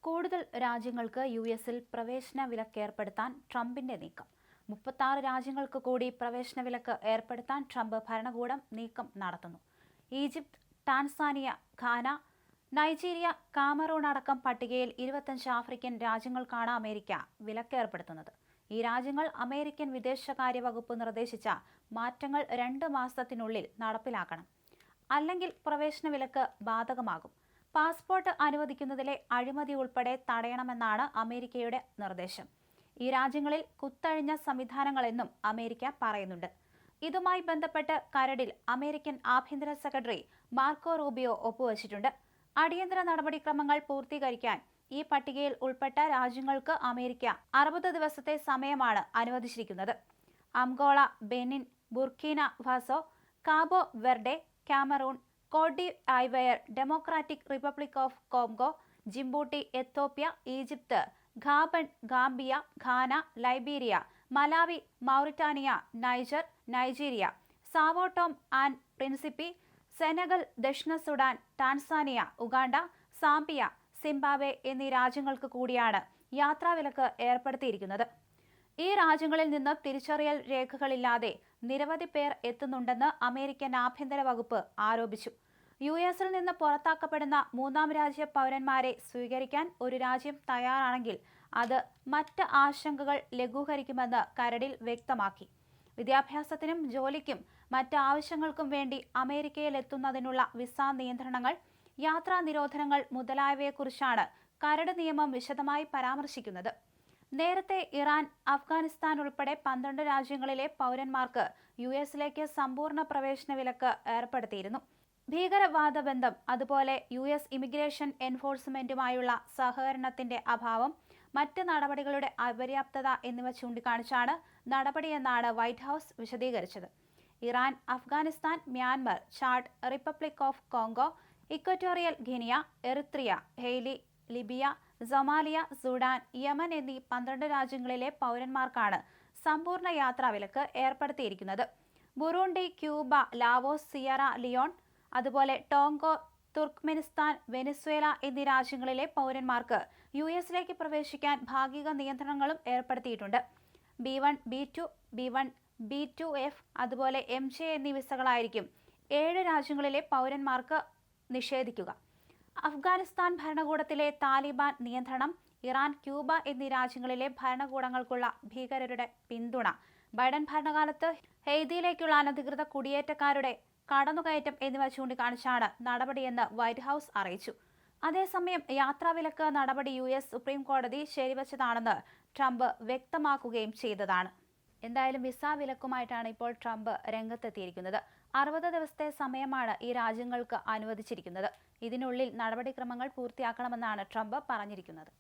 കൂടുതൽ രാജ്യങ്ങൾക്ക് യുഎസിൽ പ്രവേശന വിലക്ക് ഏർപ്പെടുത്താൻ ട്രംപിന്റെ നീക്കം. 36 രാജ്യങ്ങൾക്ക് കൂടി പ്രവേശന വിലക്ക് ഏർപ്പെടുത്താൻ ട്രംപ് ഭരണകൂടം നീക്കം നടത്തുന്നു. Egypt, Tanzania, Ghana, Nigeria, Cameroon അടക്കം പട്ടികയിൽ 25 ആഫ്രിക്കൻ രാജ്യങ്ങൾക്കാണ് അമേരിക്ക വിലക്ക് ഏർപ്പെടുത്തുന്നത്. ഈ രാജ്യങ്ങൾ അമേരിക്കൻ വിദേശകാര്യ വകുപ്പ് നിർദ്ദേശിച്ച മാറ്റങ്ങൾ 2 മാസത്തിനുള്ളിൽ നടപ്പിലാക്കണം. അല്ലെങ്കിൽ പ്രവേശന വിലക്ക് ബാധകമാകും. പാസ്പോർട്ട് അനുവദിക്കുന്നതിലെ അഴിമതി ഉൾപ്പെടെ തടയണമെന്നാണ് അമേരിക്കയുടെ നിർദ്ദേശം. ഈ രാജ്യങ്ങളിൽ കുത്തഴിഞ്ഞ സംവിധാനങ്ങളെന്നും അമേരിക്ക പറയുന്നുണ്ട്. ഇതുമായി ബന്ധപ്പെട്ട് കരടിൽ അമേരിക്കൻ ആഭ്യന്തര സെക്രട്ടറി മാർക്കോ റൂബിയോ ഒപ്പുവച്ചിട്ടുണ്ട്. അടിയന്തര നടപടിക്രമങ്ങൾ പൂർത്തീകരിക്കാൻ ഈ പട്ടികയിൽ ഉൾപ്പെട്ട രാജ്യങ്ങൾക്ക് അമേരിക്ക 60 ദിവസത്തെ സമയമാണ് അനുവദിച്ചിരിക്കുന്നത്. Angola, Benin, Burkina Faso, Cabo Verde, Cameroon, Cote d'Ivoire, Democratic Republic of Congo, Djibouti, Ethiopia, Egypt, Gabon, Gambia, Ghana, Liberia, Malawi, Mauritania, Niger, Nigeria, Sao Tome and Principe, Senegal, ദക്ഷിണ Sudan, Tanzania, Uganda, Zambia, Zimbabwe എന്നീ രാജ്യങ്ങൾക്ക് കൂടിയാണ് യാത്രാവിലക്ക് ഏർപ്പെടുത്തിയിരിക്കുന്നത്. ഈ രാജ്യങ്ങളിൽ നിന്ന് തിരിച്ചറിയൽ രേഖകളില്ലാതെ നിരവധി പേർ എത്തുന്നുണ്ടെന്ന് അമേരിക്കൻ ആഭ്യന്തര വകുപ്പ് ആരോപിച്ചു. യുഎസിൽ നിന്ന് പുറത്താക്കപ്പെടുന്ന മൂന്നാം രാജ്യ പൗരന്മാരെ സ്വീകരിക്കാൻ ഒരു രാജ്യം തയ്യാറാണെങ്കിൽ അത് മറ്റ് ആശങ്കകൾ ലഘൂകരിക്കുമെന്ന് കരടിൽ വ്യക്തമാക്കി. വിദ്യാഭ്യാസത്തിനും ജോലിക്കും മറ്റ് ആവശ്യങ്ങൾക്കും വേണ്ടി അമേരിക്കയിൽ എത്തുന്നതിനുള്ള വിസ നിയന്ത്രണങ്ങൾ, യാത്രാ നിരോധനങ്ങൾ മുതലായവയെക്കുറിച്ചാണ് കരട് നിയമം വിശദമായി പരാമർശിക്കുന്നത്. നേരത്തെ ഇറാൻ, അഫ്ഗാനിസ്ഥാൻ ഉൾപ്പെടെ 12 രാജ്യങ്ങളിലെ പൗരന്മാർക്ക് യുഎസിലേക്ക് സമ്പൂർണ്ണ പ്രവേശന വിലക്ക് ഏർപ്പെടുത്തിയിരുന്നു. ഭീകരവാദ ബന്ധം, അതുപോലെ യുഎസ് ഇമിഗ്രേഷൻ എൻഫോഴ്സ്മെന്റുമായുള്ള സഹകരണത്തിന്റെ അഭാവം, മറ്റ് നടപടികളുടെ അപര്യാപ്തത എന്നിവ ചൂണ്ടിക്കാണിച്ചാണ് നടപടിയെന്നാണ് വൈറ്റ് ഹൌസ് വിശദീകരിച്ചത്. Iran, Afghanistan, Myanmar, Chad, republic of Congo, equatorial guinea, Eritrea, Hailey, Libya, Somalia, Sudan, Yemen എന്നീ 12 രാജ്യങ്ങളിലെ പൗരന്മാർക്കാണ് സമ്പൂർണ്ണ യാത്രാവിലക്ക് ഏർപ്പെടുത്തിയിരിക്കുന്നത്. ബുറൂണ്ടി, ക്യൂബ, ലാവോസ്, സിയറ ലിയോൺ, അതുപോലെ ടോങ്കോ, തുർക്ക്മെനിസ്ഥാൻ, വെനിസ്വേല എന്നീ രാജ്യങ്ങളിലെ പൗരന്മാർക്ക് യുഎസിലേക്ക് പ്രവേശിക്കാൻ ഭാഗിക നിയന്ത്രണങ്ങളും ഏർപ്പെടുത്തിയിട്ടുണ്ട്. B1, B2, B1, B2F, അതുപോലെ MJ എന്നീ വിസകളായിരിക്കും 7 രാജ്യങ്ങളിലെ പൗരന്മാർക്ക് നിഷേധിക്കുക. അഫ്ഗാനിസ്ഥാൻ ഭരണകൂടത്തിലെ താലിബാൻ നിയന്ത്രണം, ഇറാൻ, ക്യൂബ എന്നീ രാജ്യങ്ങളിലെ ഭരണകൂടങ്ങൾക്കുള്ള ഭീകരരുടെ പിന്തുണ, ബൈഡൻ ഭരണകാലത്ത് ഹെയ്തിയിലേക്കുള്ള അനധികൃത കുടിയേറ്റക്കാരുടെ കടന്നുകയറ്റം എന്നിവ ചൂണ്ടിക്കാണിച്ചാണ് നടപടിയെന്ന് വൈറ്റ് ഹൌസ് അറിയിച്ചു. അതേസമയം യാത്രാവിലക്ക് നടപടി യുഎസ് സുപ്രീം കോടതി ശരിവച്ചതാണെന്ന് ട്രംപ് വ്യക്തമാക്കുകയും ചെയ്തതാണ്. എന്തായാലും വിസ വിലക്കുമായിട്ടാണ് ഇപ്പോൾ ട്രംപ് രംഗത്തെത്തിയിരിക്കുന്നത്. 60 ദിവസത്തെ സമയമാണ് ഈ രാജ്യങ്ങൾക്ക് അനുവദിച്ചിരിക്കുന്നത്. ഇതിനുള്ളിൽ നടപടിക്രമങ്ങൾ പൂർത്തിയാക്കണമെന്നാണ് ട്രംപ് പറഞ്ഞിരിക്കുന്നത്.